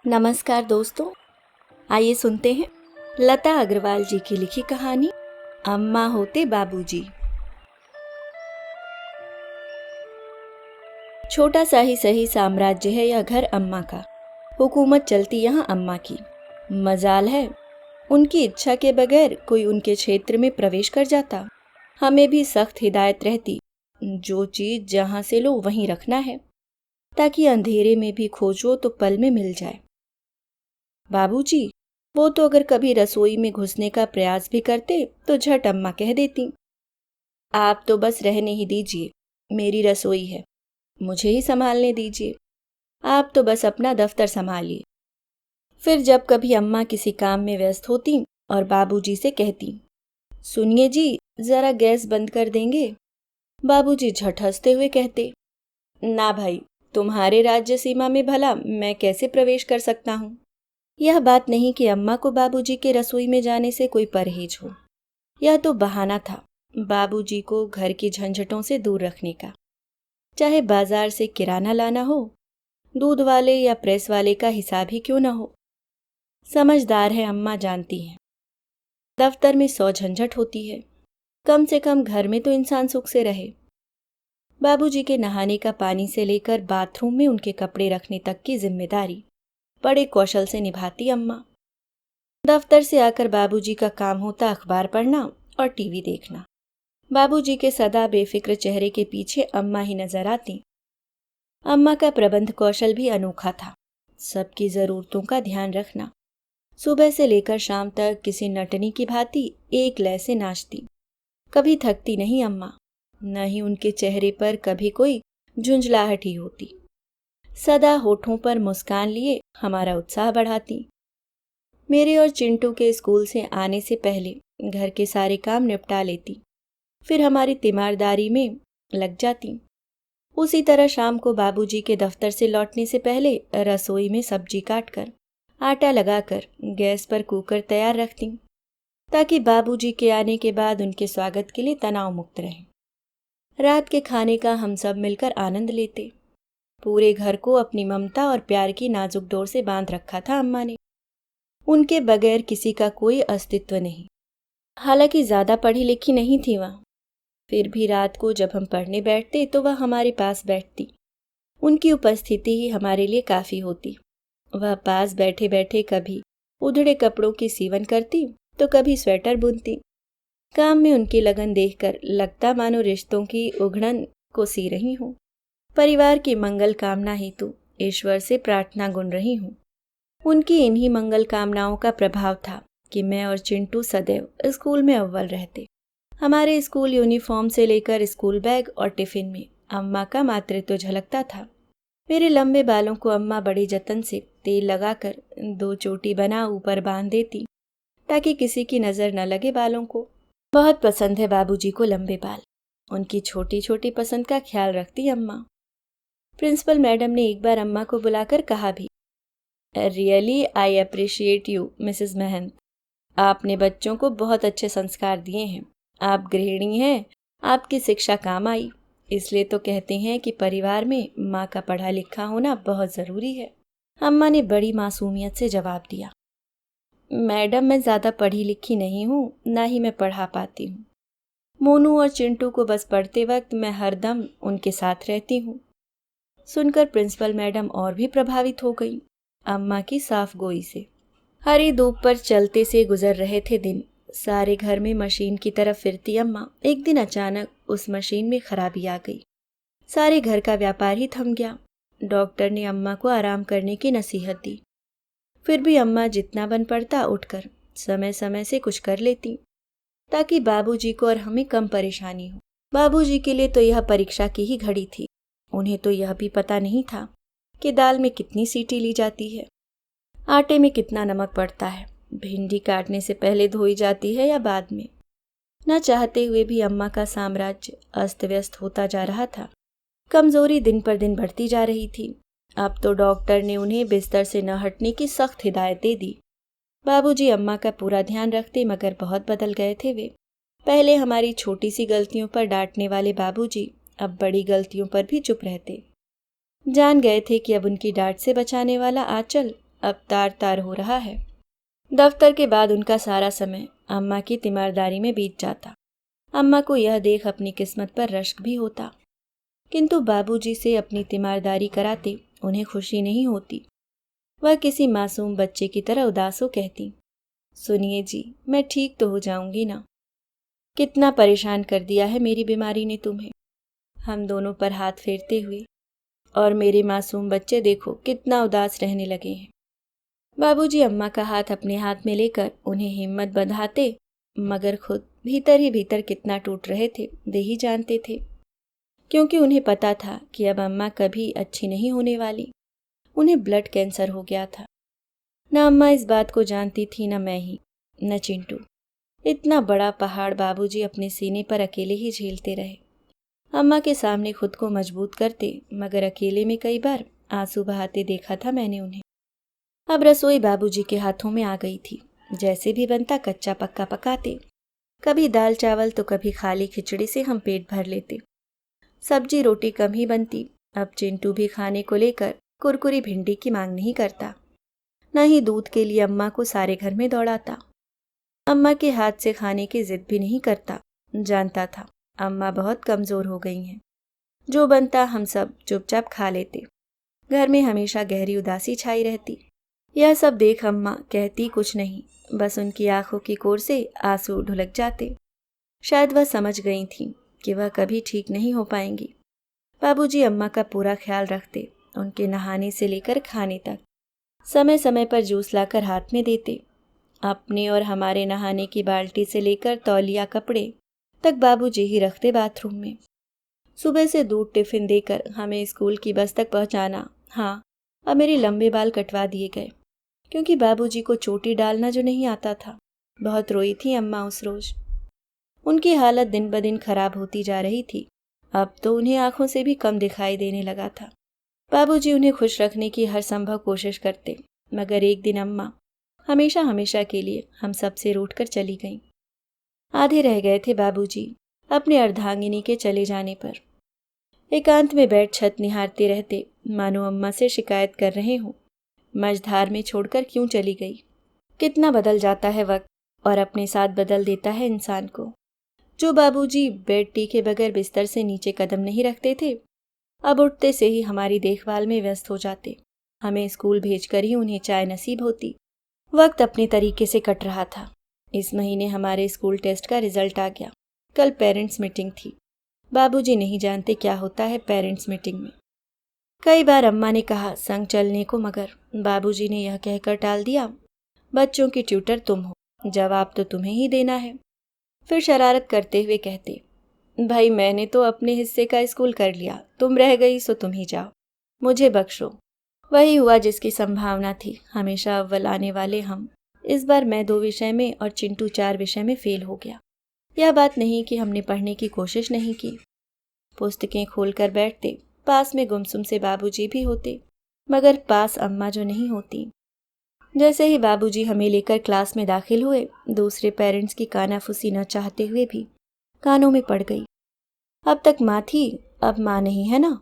नमस्कार दोस्तों, आइए सुनते हैं लता अग्रवाल जी की लिखी कहानी अम्मा होते बाबूजी। छोटा सा ही सही साम्राज्य है यह घर अम्मा का। हुकूमत चलती यहाँ अम्मा की। मजाल है उनकी इच्छा के बगैर कोई उनके क्षेत्र में प्रवेश कर जाता। हमें भी सख्त हिदायत रहती, जो चीज जहाँ से लो वहीं रखना है, ताकि अंधेरे में भी खोजो तो पल में मिल जाए। बाबूजी वो तो अगर कभी रसोई में घुसने का प्रयास भी करते तो झट अम्मा कह देती, आप तो बस रहने ही दीजिए, मेरी रसोई है, मुझे ही संभालने दीजिए, आप तो बस अपना दफ्तर संभालिए। फिर जब कभी अम्मा किसी काम में व्यस्त होती और बाबूजी से कहती, सुनिए जी, जरा गैस बंद कर देंगे। बाबूजी झट हंसते हुए कहते, ना भाई, तुम्हारे राज्य सीमा में भला मैं कैसे प्रवेश कर सकता हूँ। यह बात नहीं कि अम्मा को बाबूजी के रसोई में जाने से कोई परहेज हो। यह तो बहाना था बाबूजी को घर की झंझटों से दूर रखने का। चाहे बाजार से किराना लाना हो, दूध वाले या प्रेस वाले का हिसाब ही क्यों न हो। समझदार है अम्मा, जानती हैं दफ्तर में 100 झंझट होती है, कम से कम घर में तो इंसान सुख से रहे। बाबूजी के नहाने का पानी से लेकर बाथरूम में उनके कपड़े रखने तक की जिम्मेदारी बड़े कौशल से निभाती अम्मा। दफ्तर से आकर बाबूजी का काम होता अखबार पढ़ना और टीवी देखना। बाबूजी के सदा बेफिक्र चेहरे के पीछे अम्मा ही नजर आती। अम्मा का प्रबंध कौशल भी अनोखा था, सबकी जरूरतों का ध्यान रखना। सुबह से लेकर शाम तक किसी नटनी की भांति एक लय से नाचती। कभी थकती नहीं अम्मा, न ही उनके चेहरे पर कभी कोई झुंझलाहट ही होती। सदा होठों पर मुस्कान लिए हमारा उत्साह बढ़ाती। मेरे और चिंटू के स्कूल से आने से पहले घर के सारे काम निपटा लेती, फिर हमारी तीमारदारी में लग जाती। उसी तरह शाम को बाबूजी के दफ्तर से लौटने से पहले रसोई में सब्जी काटकर आटा लगाकर गैस पर कुकर तैयार रखती, ताकि बाबूजी के आने के बाद उनके स्वागत के लिए तनाव मुक्त रहें। रात के खाने का हम सब मिलकर आनंद लेते। पूरे घर को अपनी ममता और प्यार की नाजुक डोर से बांध रखा था अम्मा ने। उनके बगैर किसी का कोई अस्तित्व नहीं। हालांकि ज्यादा पढ़ी लिखी नहीं थी वह, फिर भी रात को जब हम पढ़ने बैठते तो वह हमारे पास बैठती। उनकी उपस्थिति ही हमारे लिए काफी होती। वह पास बैठे बैठे कभी उधड़े कपड़ों की सीवन करती तो कभी स्वेटर बुनती। काम में उनकी लगन देखकर लगता मानो रिश्तों की उघड़न को सी रही हूँ, परिवार की मंगल कामना हेतु ईश्वर से प्रार्थना गुन रही हूँ। उनकी इन्हीं मंगल कामनाओं का प्रभाव था कि मैं और चिंटू सदैव स्कूल में अव्वल रहते। हमारे स्कूल यूनिफॉर्म से लेकर स्कूल बैग और टिफिन में अम्मा का मातृत्व झलकता था। मेरे लंबे बालों को अम्मा बड़े जतन से तेल लगाकर 2 चोटी बना ऊपर बांध देती, ताकि किसी की नजर न लगे बालों को। बहुत पसंद है बाबूजी को लंबे बाल। उनकी छोटी छोटी पसंद का ख्याल रखती अम्मा। प्रिंसिपल मैडम ने एक बार अम्मा को बुलाकर कहा भी, really I appreciate you Mrs Mahant. आपने बच्चों को बहुत अच्छे संस्कार दिए हैं। आप गृहिणी हैं, आपकी शिक्षा काम आई। इसलिए तो कहते हैं कि परिवार में माँ का पढ़ा लिखा होना बहुत ज़रूरी है। अम्मा ने बड़ी मासूमियत से जवाब दिया, मैडम मैं ज़्यादा पढ़ी लिखी नहीं हूँ, ना ही मैं पढ़ा पाती हूँ। मोनू और चिंटू को बस पढ़ते वक्त मैं हरदम उनके साथ रहती हूँ। सुनकर प्रिंसिपल मैडम और भी प्रभावित हो गई अम्मा की साफ गोई से। हरी धूप पर चलते से गुजर रहे थे दिन। सारे घर में मशीन की तरफ फिरती अम्मा एक दिन अचानक उस मशीन में खराबी आ गई। सारे घर का व्यापार ही थम गया। डॉक्टर ने अम्मा को आराम करने की नसीहत दी। फिर भी अम्मा जितना बन पड़ता उठकर समय समय से कुछ कर लेती, ताकि बाबूजी को और हमें कम परेशानी हो। बाबूजी के लिए तो यह परीक्षा की ही घड़ी थी। उन्हें तो यह भी पता नहीं था कि दाल में कितनी सीटी ली जाती है, आटे में कितना नमक पड़ता है, भिंडी काटने से पहले धोई जाती है या बाद में। न चाहते हुए भी अम्मा का साम्राज्य अस्त व्यस्त होता जा रहा था। कमजोरी दिन पर दिन बढ़ती जा रही थी। अब तो डॉक्टर ने उन्हें बिस्तर से न हटने की सख्त हिदायत दे दी। बाबूजी अम्मा का पूरा ध्यान रखते, मगर बहुत बदल गए थे वे। पहले हमारी छोटी सी गलतियों पर डांटने वाले बाबूजी अब बड़ी गलतियों पर भी चुप रहते। जान गए थे कि अब उनकी डांट से बचाने वाला आंचल अब तार तार हो रहा है। दफ्तर के बाद उनका सारा समय अम्मा की तीमारदारी में बीत जाता। अम्मा को यह देख अपनी किस्मत पर रश्क भी होता, किंतु बाबूजी से अपनी तीमारदारी कराते उन्हें खुशी नहीं होती। वह किसी मासूम बच्चे की तरह उदास हो कहती, सुनिए जी, मैं ठीक तो हो जाऊंगी ना। कितना परेशान कर दिया है मेरी बीमारी ने तुम्हें। हम दोनों पर हाथ फेरते हुए, और मेरे मासूम बच्चे देखो कितना उदास रहने लगे हैं। बाबूजी अम्मा का हाथ अपने हाथ में लेकर उन्हें हिम्मत बंधाते, मगर खुद भीतर ही भीतर कितना टूट रहे थे वे ही जानते थे, क्योंकि उन्हें पता था कि अब अम्मा कभी अच्छी नहीं होने वाली। उन्हें ब्लड कैंसर हो गया था। न अम्मा इस बात को जानती थी, न मैं ही, न चिंटू। इतना बड़ा पहाड़ बाबूजी अपने सीने पर अकेले ही झेलते रहे। अम्मा के सामने खुद को मजबूत करते, मगर अकेले में कई बार आंसू बहाते देखा था मैंने उन्हें। अब रसोई बाबूजी के हाथों में आ गई थी। जैसे भी बनता कच्चा पक्का पकाते, कभी दाल चावल तो कभी खाली खिचड़ी से हम पेट भर लेते। सब्जी रोटी कम ही बनती। अब चिंटू भी खाने को लेकर कुरकुरी भिंडी की मांग नहीं करता, न ही दूध के लिए अम्मा को सारे घर में दौड़ाता। अम्मा के हाथ से खाने की जिद भी नहीं करता। जानता था अम्मा बहुत कमजोर हो गई हैं। जो बनता हम सब चुपचाप खा लेते। घर में हमेशा गहरी उदासी छाई रहती। यह सब देख अम्मा कहती कुछ नहीं, बस उनकी आंखों की कोर से आंसू ढुलक जाते। शायद वह समझ गई थी कि वह कभी ठीक नहीं हो पाएंगी। बाबूजी अम्मा का पूरा ख्याल रखते, उनके नहाने से लेकर खाने तक। समय समय पर जूस लाकर हाथ में देते। अपने और हमारे नहाने की बाल्टी से लेकर तौलिया कपड़े तक बाबूजी ही रखते बाथरूम में। सुबह से दूध टिफिन देकर हमें स्कूल की बस तक पहुंचाना। हाँ, अब मेरे लंबे बाल कटवा दिए गए, क्योंकि बाबूजी को चोटी डालना जो नहीं आता था। बहुत रोई थी अम्मा उस रोज। उनकी हालत दिन ब दिन खराब होती जा रही थी। अब तो उन्हें आंखों से भी कम दिखाई देने लगा था। बाबूजी उन्हें खुश रखने की हर संभव कोशिश करते, मगर एक दिन अम्मा हमेशा हमेशा के लिए हम सबसे रूठकर चली गईं। आधे रह गए थे बाबूजी अपने अर्धांगिनी के चले जाने पर। एकांत में बैठ छत निहारते रहते, मानो अम्मा से शिकायत कर रहे हों, मझधार में छोड़कर क्यों चली गई। कितना बदल जाता है वक्त, और अपने साथ बदल देता है इंसान को। जो बाबूजी बेड टी के बगैर बिस्तर से नीचे कदम नहीं रखते थे, अब उठते से ही हमारी देखभाल में व्यस्त हो जाते। हमें स्कूल भेजकर ही उन्हें चाय नसीब होती। वक्त अपने तरीके से कट रहा था। इस महीने हमारे स्कूल टेस्ट का रिजल्ट आ गया। कल पेरेंट्स मीटिंग थी। बाबूजी नहीं जानते क्या होता है पेरेंट्स मीटिंग में। कई बार अम्मा ने कहा संग चलने को, मगर बाबूजी ने यह कहकर टाल दिया, बच्चों की ट्यूटर तुम हो, जवाब तो तुम्हें ही देना है। फिर शरारत करते हुए कहते, भाई मैंने तो अपने हिस्से का स्कूल कर लिया, तुम रह गई सो तुम ही जाओ, मुझे बख्शो। वही हुआ जिसकी संभावना थी। हमेशा अव्वल आने वाले हम, इस बार मैं 2 विषय में और चिंटू 4 विषय में फेल हो गया। यह बात नहीं कि हमने पढ़ने की कोशिश नहीं की। पुस्तकें खोलकर बैठते, पास में गुमसुम से बाबूजी भी होते, मगर पास अम्मा जो नहीं होती। जैसे ही बाबूजी हमें लेकर क्लास में दाखिल हुए, दूसरे पेरेंट्स की कानाफूसी न चाहते हुए भी कानों में पड़ गई। अब तक माँ थी, अब माँ नहीं है ना।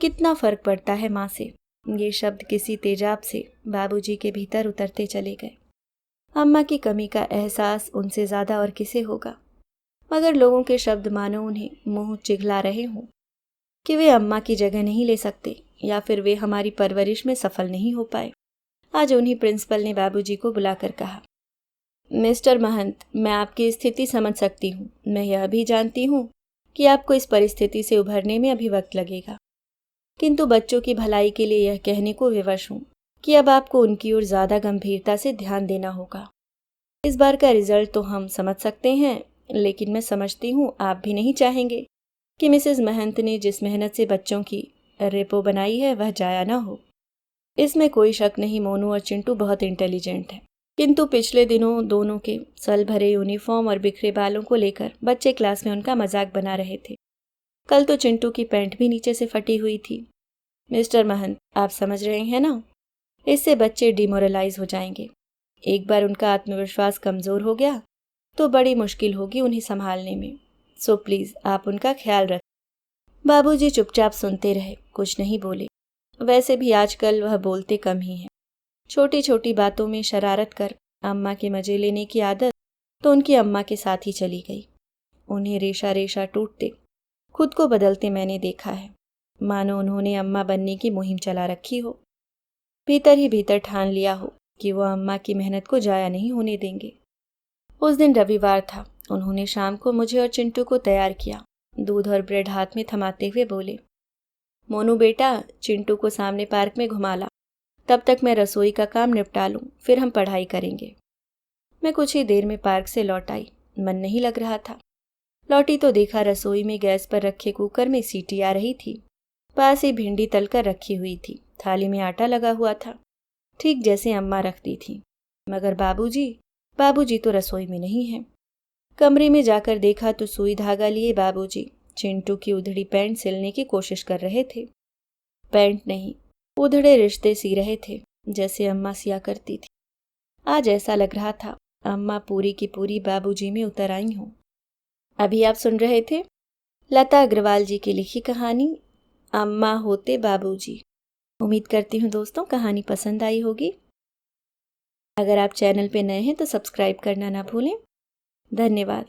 कितना फर्क पड़ता है माँ से। ये शब्द किसी तेजाब से बाबूजी के भीतर उतरते चले गए। अम्मा की कमी का एहसास उनसे ज़्यादा और किसे होगा, मगर लोगों के शब्द मानो उन्हें मुंह चिघला रहे हों कि वे अम्मा की जगह नहीं ले सकते, या फिर वे हमारी परवरिश में सफल नहीं हो पाए। आज उन्हीं प्रिंसिपल ने बाबूजी को बुलाकर कहा, मिस्टर महंत, मैं आपकी स्थिति समझ सकती हूँ। मैं यह भी जानती हूँ कि आपको इस परिस्थिति से उभरने में अभी वक्त लगेगा, किंतु बच्चों की भलाई के लिए यह कहने को विवश हूँ कि अब आपको उनकी ओर ज़्यादा गंभीरता से ध्यान देना होगा। इस बार का रिजल्ट तो हम समझ सकते हैं, लेकिन मैं समझती हूँ आप भी नहीं चाहेंगे कि मिसेस महंत ने जिस मेहनत से बच्चों की रेपो बनाई है वह जाया ना हो। इसमें कोई शक नहीं, मोनू और चिंटू बहुत इंटेलिजेंट हैं, किंतु पिछले दिनों दोनों के सल भरे यूनिफॉर्म और बिखरे बालों को लेकर बच्चे क्लास में उनका मजाक बना रहे थे। कल तो चिंटू की पैंट भी नीचे से फटी हुई थी। मिस्टर महंत, आप समझ रहे हैं ना, इससे बच्चे डिमोरलाइज हो जाएंगे। एक बार उनका आत्मविश्वास कमज़ोर हो गया तो बड़ी मुश्किल होगी उन्हें संभालने में। सो प्लीज़ आप उनका ख्याल रखें। बाबूजी चुपचाप सुनते रहे, कुछ नहीं बोले। वैसे भी आजकल वह बोलते कम ही हैं। छोटी छोटी बातों में शरारत कर अम्मा के मजे लेने की आदत तो उनकी अम्मा के साथ ही चली गई। उन्हें रेशा रेशा टूटते, खुद को बदलते मैंने देखा है, मानो उन्होंने अम्मा बनने की मुहिम चला रखी हो। भीतर ही भीतर ठान लिया हो कि वो अम्मा की मेहनत को जाया नहीं होने देंगे। उस दिन रविवार था। उन्होंने शाम को मुझे और चिंटू को तैयार किया। दूध और ब्रेड हाथ में थमाते हुए बोले, मोनू बेटा, चिंटू को सामने पार्क में घुमा ला, तब तक मैं रसोई का काम निपटा लूं, फिर हम पढ़ाई करेंगे। मैं कुछ ही देर में पार्क से लौट आई। मन नहीं लग रहा था। लौटी तो देखा रसोई में गैस पर रखे कुकर में सीटी आ रही थी। पास ही भिंडी तलकर रखी हुई थी। थाली में आटा लगा हुआ था, ठीक जैसे अम्मा रखती थी। मगर बाबूजी तो रसोई में नहीं है। कमरे में जाकर देखा तो सुई धागा लिए बाबूजी चिंटू की उधड़ी पैंट सिलने की कोशिश कर रहे थे। पैंट नहीं, उधड़े रिश्ते सी रहे थे, जैसे अम्मा सिया करती थी। आज ऐसा लग रहा था अम्मा पूरी की पूरी बाबूजी में उतर आई हों। अभी आप सुन रहे थे लता अग्रवाल जी की लिखी कहानी अम्मा होते बाबूजी। उम्मीद करती हूँ दोस्तों कहानी पसंद आई होगी। अगर आप चैनल पे नए हैं तो सब्सक्राइब करना ना भूलें। धन्यवाद।